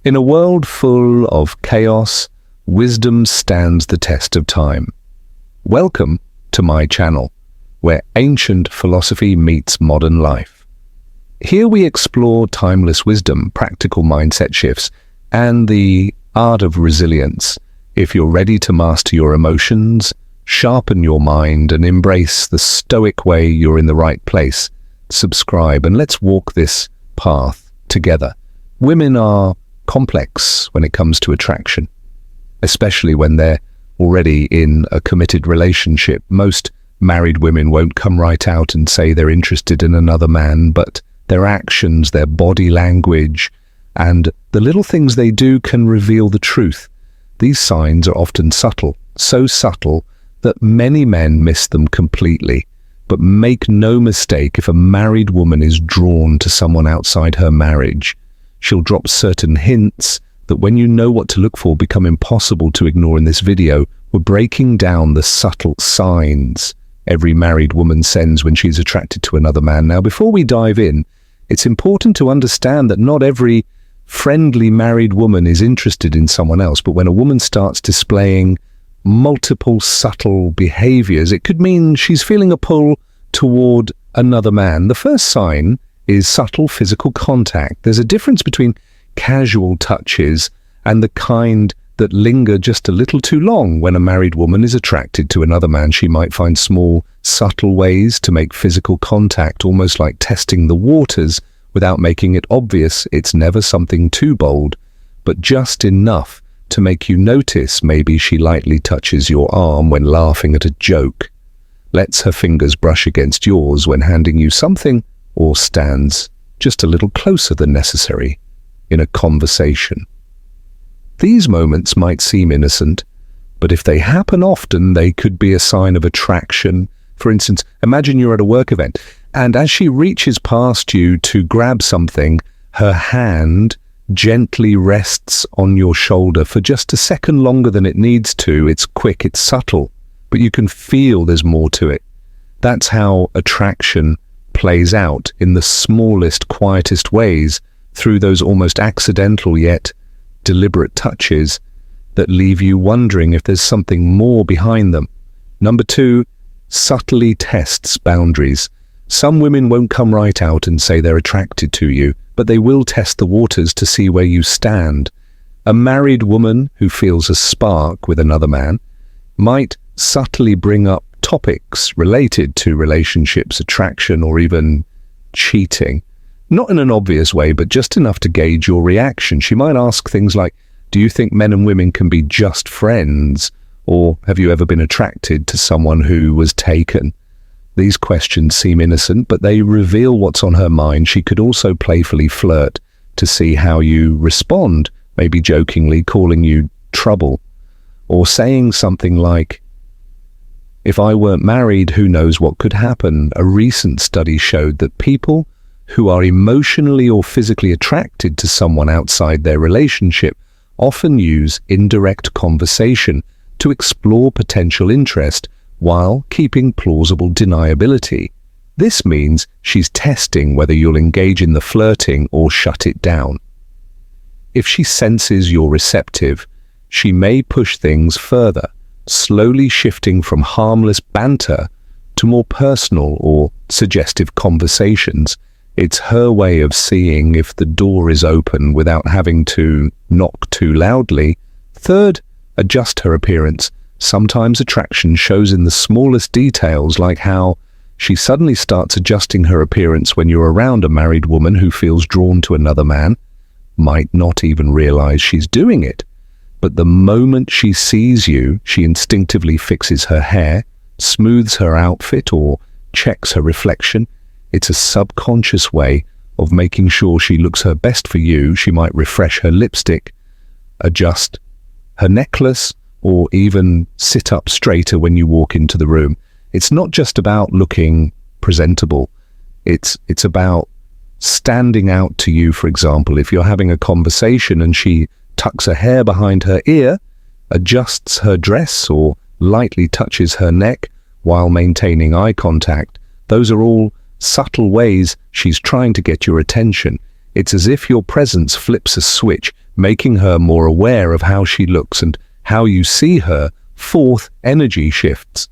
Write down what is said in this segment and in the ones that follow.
In a world full of chaos, wisdom stands the test of time. Welcome to my channel, where ancient philosophy meets modern life. Here we explore timeless wisdom, practical mindset shifts, and the art of resilience. If you're ready to master your emotions, sharpen your mind, and embrace the Stoic way, you're in the right place. Subscribe and let's walk this path together. Women are complex when it comes to attraction, especially when they're already in a committed relationship. Most married women won't come right out and say they're interested in another man, but their actions, their body language, and the little things they do can reveal the truth. These signs are often subtle, so subtle that many men miss them completely. But make no mistake, if a married woman is drawn to someone outside her marriage, she'll drop certain hints that, when you know what to look for, become impossible to ignore. In this video, we're breaking down the subtle signs every married woman sends when she's attracted to another man. Now, before we dive in, it's important to understand that not every friendly married woman is interested in someone else, but when a woman starts displaying multiple subtle behaviors, it could mean she's feeling a pull toward another man. The first sign is subtle physical contact. There's a difference between casual touches and the kind that linger just a little too long. When a married woman is attracted to another man, she might find small, subtle ways to make physical contact, almost like testing the waters without making it obvious. It's never something too bold, but just enough to make you notice. Maybe she lightly touches your arm when laughing at a joke, lets her fingers brush against yours when handing you something, or stands just a little closer than necessary in a conversation. These moments might seem innocent, but if they happen often, they could be a sign of attraction. For instance, imagine you're at a work event, and as she reaches past you to grab something, her hand gently rests on your shoulder for just a second longer than it needs to. It's quick, it's subtle, but you can feel there's more to it. That's how attraction plays out, in the smallest, quietest ways, through those almost accidental yet deliberate touches that leave you wondering if there's something more behind them. Number 2, subtly tests boundaries. Some women won't come right out and say they're attracted to you, but they will test the waters to see where you stand. A married woman who feels a spark with another man might subtly bring up topics related to relationships, attraction, or even cheating. Not in an obvious way, but just enough to gauge your reaction. She might ask things like, do you think men and women can be just friends? Or have you ever been attracted to someone who was taken? These questions seem innocent, but they reveal what's on her mind. She could also playfully flirt to see how you respond, maybe jokingly calling you trouble, or saying something like, if I weren't married, who knows what could happen. A recent study showed that people who are emotionally or physically attracted to someone outside their relationship often use indirect conversation to explore potential interest while keeping plausible deniability. This means she's testing whether you'll engage in the flirting or shut it down. If she senses you're receptive, she may push things further, slowly shifting from harmless banter to more personal or suggestive conversations. It's her way of seeing if the door is open without having to knock too loudly. Third, adjust her appearance. Sometimes attraction shows in the smallest details, like how she suddenly starts adjusting her appearance when you're around. A married woman who feels drawn to another man might not even realize she's doing it, but the moment she sees you, she instinctively fixes her hair, smooths her outfit, or checks her reflection. It's a subconscious way of making sure she looks her best for you. She might refresh her lipstick, adjust her necklace, or even sit up straighter when you walk into the room. It's not just about looking presentable. It's about standing out to you. For example, if you're having a conversation and she tucks her hair behind her ear, adjusts her dress, or lightly touches her neck while maintaining eye contact, those are all subtle ways she's trying to get your attention. It's as if your presence flips a switch, making her more aware of how she looks and how you see her. Fourth, energy shifts.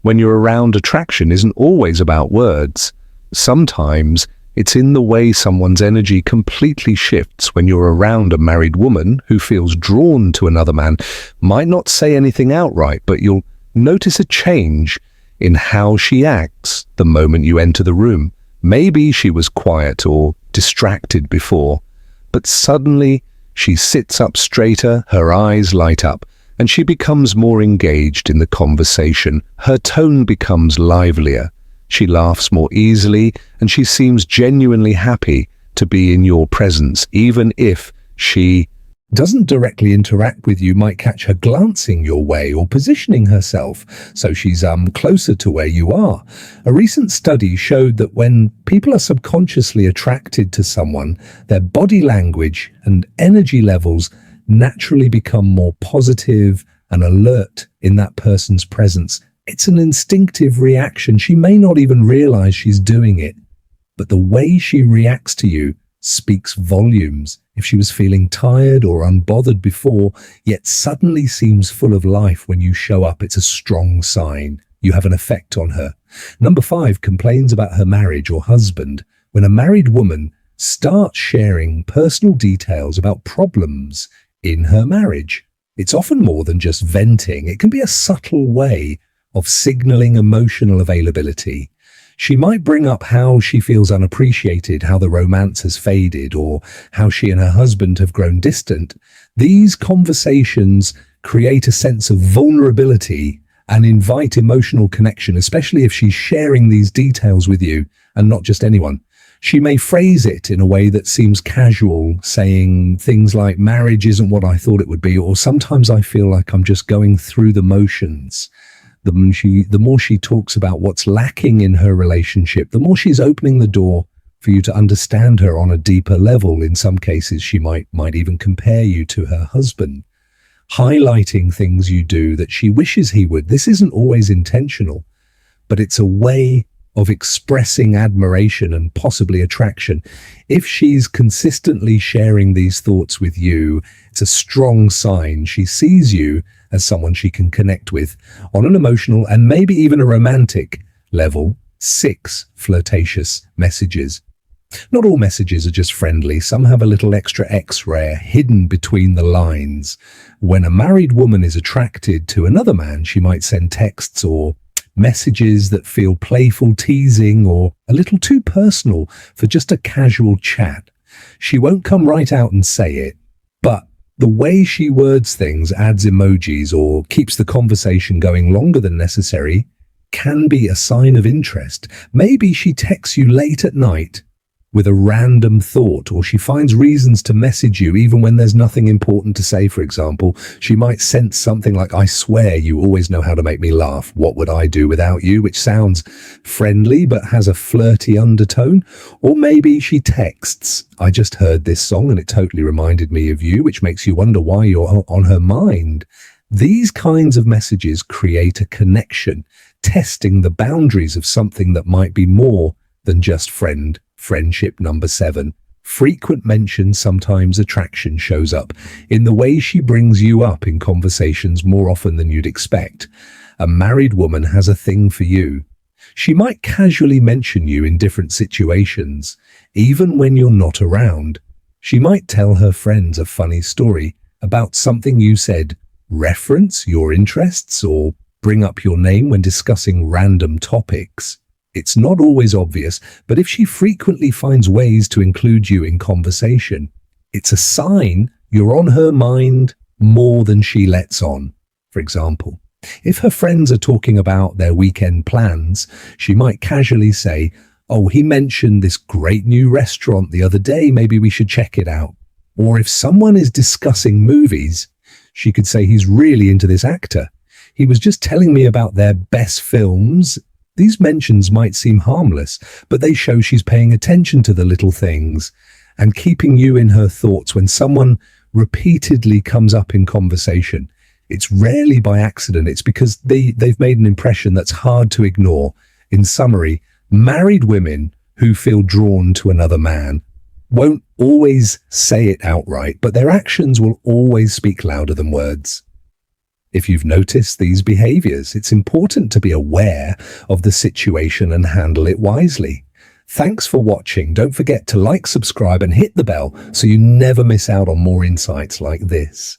When you're around, attraction isn't always about words. Sometimes it's in the way someone's energy completely shifts. When you're around a married woman who feels drawn to another man, might not say anything outright, but you'll notice a change in how she acts the moment you enter the room. Maybe she was quiet or distracted before, but suddenly she sits up straighter, her eyes light up, and she becomes more engaged in the conversation. Her tone becomes livelier. She laughs more easily, and she seems genuinely happy to be in your presence, even if she doesn't directly interact with you. Might catch her glancing your way or positioning herself so she's closer to where you are. A recent study showed that when people are subconsciously attracted to someone, their body language and energy levels naturally become more positive and alert in that person's presence. It's an instinctive reaction. She may not even realize she's doing it, but the way she reacts to you speaks volumes. If she was feeling tired or unbothered before, yet suddenly seems full of life when you show up, it's a strong sign you have an effect on her. Number 5, complains about her marriage or husband. When a married woman starts sharing personal details about problems in her marriage, it's often more than just venting. It can be a subtle way of signaling emotional availability. She might bring up how she feels unappreciated, how the romance has faded, or how she and her husband have grown distant. These conversations create a sense of vulnerability and invite emotional connection, especially if she's sharing these details with you and not just anyone. She may phrase it in a way that seems casual, saying things like, "Marriage isn't what I thought it would be," or "Sometimes I feel like I'm just going through the motions." The more she talks about what's lacking in her relationship, the more she's opening the door for you to understand her on a deeper level. In some cases, she might even compare you to her husband, highlighting things you do that she wishes he would. This isn't always intentional, but it's a way of expressing admiration and possibly attraction. If she's consistently sharing these thoughts with you, it's a strong sign she sees you as someone she can connect with on an emotional and maybe even a romantic level. 6, flirtatious messages. Not all messages are just friendly. Some have a little extra X-ray hidden between the lines. When a married woman is attracted to another man, she might send texts or messages that feel playful, teasing, or a little too personal for just a casual chat. She won't come right out and say it, but the way she words things, adds emojis, or keeps the conversation going longer than necessary can be a sign of interest. Maybe she texts you late at night with a random thought, or she finds reasons to message you even when there's nothing important to say. For example, she might sense something like, "I swear you always know how to make me laugh. What would I do without you?" which sounds friendly but has a flirty undertone. Or maybe she texts, "I just heard this song and it totally reminded me of you," which makes you wonder why you're on her mind. These kinds of messages create a connection, testing the boundaries of something that might be more than just friendship. Number 7, frequent mention. Sometimes attraction shows up in the way she brings you up in conversations more often than you'd expect. A married woman has a thing for you. She might casually mention you in different situations, even when you're not around. She might tell her friends a funny story about something you said, reference your interests, or bring up your name when discussing random topics. It's not always obvious, but if she frequently finds ways to include you in conversation, it's a sign you're on her mind more than she lets on. For example, if her friends are talking about their weekend plans, she might casually say, "Oh, he mentioned this great new restaurant the other day, maybe we should check it out." Or if someone is discussing movies, she could say, "He's really into this actor. He was just telling me about their best films." These mentions might seem harmless, but they show she's paying attention to the little things and keeping you in her thoughts. When someone repeatedly comes up in conversation, it's rarely by accident. It's because they've made an impression that's hard to ignore. In summary, married women who feel drawn to another man won't always say it outright, but their actions will always speak louder than words. If you've noticed these behaviors, it's important to be aware of the situation and handle it wisely. Thanks for watching. Don't forget to like, subscribe, and hit the bell so you never miss out on more insights like this.